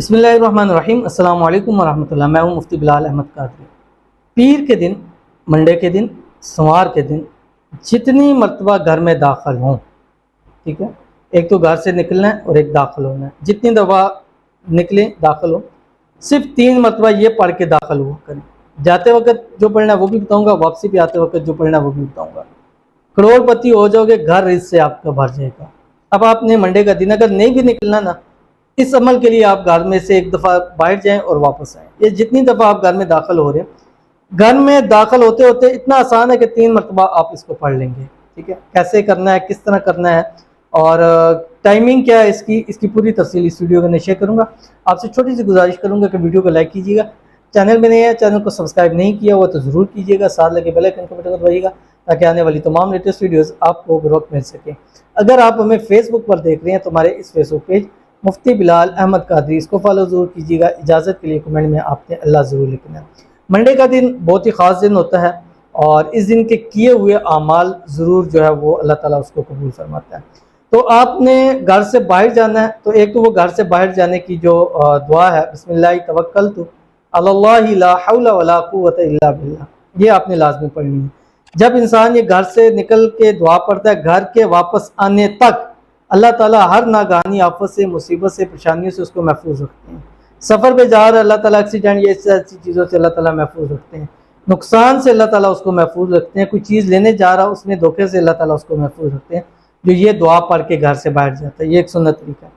بسم اللہ الرحمن الرحیم۔ السلام علیکم ورحمۃ اللہ۔ میں ہوں مفتی بلال احمد قادری۔ پیر کے دن، منڈے کے دن، سوار کے دن جتنی مرتبہ گھر میں داخل ہوں، ٹھیک ہے، ایک تو گھر سے نکلنا ہے اور ایک داخل ہونا ہے، جتنی دفعہ نکلیں داخل ہوں صرف 3 مرتبہ یہ پڑھ کے داخل ہوا کریں۔ جاتے وقت جو پڑھنا ہے وہ بھی بتاؤں گا، واپسی پہ آتے وقت جو پڑھنا ہے وہ بھی بتاؤں گا۔ کروڑ پتی ہو جاؤ گے، گھر رزق سے آپ کا بھر جائے گا۔ اب آپ نے منڈے کا دن اگر نہیں بھی نکلنا نا، اس عمل کے لیے آپ گھر میں سے ایک دفعہ باہر جائیں اور واپس آئیں۔ یہ جتنی دفعہ آپ گھر میں داخل ہو رہے ہیں، گھر میں داخل ہوتے ہوتے اتنا آسان ہے کہ 3 مرتبہ آپ اس کو پڑھ لیں گے، ٹھیک ہے۔ کیسے کرنا ہے، کس طرح کرنا ہے اور ٹائمنگ کیا ہے اس کی پوری تفصیل اس ویڈیو میں شیئر کروں گا۔ آپ سے چھوٹی سی گزارش کروں گا کہ ویڈیو کو لائک کیجیے گا، چینل میں نہیں ہے چینل کو سبسکرائب نہیں کیا ہوا تو ضرور کیجیے گا، ساتھ لگے بیل آئکن کو بٹن دبائیے گا تاکہ آنے والی تمام لیٹسٹ ویڈیوز آپ کو بر وقت مل سکیں۔ اگر آپ ہمیں فیس بک پر دیکھ رہے ہیں تو ہمارے اس فیس بک پیج مفتی بلال احمد قادری، اس کو فالو ضرور کیجیے گا۔ اجازت کے لیے کمنٹ میں آپ نے اللہ ضرور لکھنا ہے۔ منڈے کا دن بہت ہی خاص دن ہوتا ہے اور اس دن کے کیے ہوئے اعمال ضرور جو ہے وہ اللہ تعالیٰ اس کو قبول فرماتا ہے۔ تو آپ نے گھر سے باہر جانا ہے، تو ایک تو وہ گھر سے باہر جانے کی جو دعا ہے، بسم اللہ توکلت علی اللہ لا حول ولا قوت الا باللہ، یہ آپ نے لازمی پڑھنی ہے۔ جب انسان یہ گھر سے نکل کے دعا پڑھتا ہے، گھر کے واپس آنے تک اللہ تعالیٰ ہر ناگہانی آفت سے، مصیبت سے، پریشانیوں سے اس کو محفوظ رکھتے ہیں۔ سفر پہ جا رہا ہے، اللہ تعالیٰ ایکسیڈنٹ یا ایسی چیزوں سے اللہ تعالیٰ محفوظ رکھتے ہیں۔ نقصان سے اللہ تعالیٰ اس کو محفوظ رکھتے ہیں۔ کوئی چیز لینے جا رہا اس میں دھوکے سے اللہ تعالیٰ اس کو محفوظ رکھتے ہیں، جو یہ دعا پڑھ کے گھر سے باہر جاتا ہے۔ یہ ایک سنت طریقہ ہے۔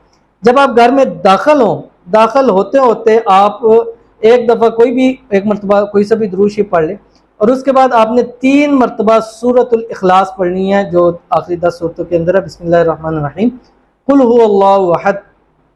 جب آپ گھر میں داخل ہوتے ہوتے آپ ایک دفعہ کوئی بھی ایک مرتبہ کوئی سا بھی درود شریف پڑھ لیں، اور اس کے بعد آپ نے 3 مرتبہ سورۃ الاخلاص پڑھنی ہے، جو آخری 10 سورتوں کے اندر ہے۔ بسم اللہ الرحمن الرحیم، قل هو اللہ احد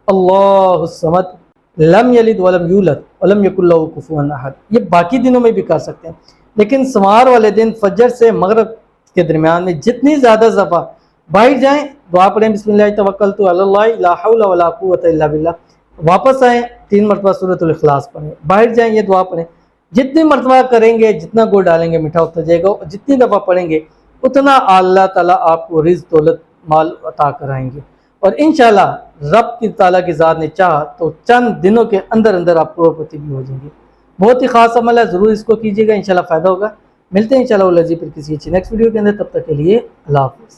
اللہ الصمد لم یلد ولم یولد ولم یکن لہ کفوا احد۔ یہ باقی دنوں میں بھی کر سکتے ہیں، لیکن سوار والے دن فجر سے مغرب کے درمیان میں جتنی زیادہ دفعہ باہر جائیں دعا پڑھیں، بسم اللہ توکلت علی اللہ لا حول ولا قوت الا باللہ، واپس آئیں 3 مرتبہ سورۃ الاخلاص پڑھیں، باہر جائیں یہ دعا پڑھیں۔ جتنی مرتبہ کریں گے، جتنا گڑ ڈالیں گے میٹھا ہوتا جائے گا، اور جتنی دفعہ پڑھیں گے اتنا اللہ تعالیٰ آپ کو رزق، دولت، مال عطا کرائیں گے، اور انشاءاللہ رب کی تعالیٰ کی ذات نے چاہا تو چند دنوں کے اندر اندر آپ کروڑپتی بھی ہو جائیں گے۔ بہت ہی خاص عمل ہے، ضرور اس کو کیجیے گا، انشاءاللہ فائدہ ہوگا۔ ملتے ہیں انشاءاللہ پھر کسی اچھی نیکسٹ ویڈیو کے اندر، تب تک کے لیے اللہ حافظ۔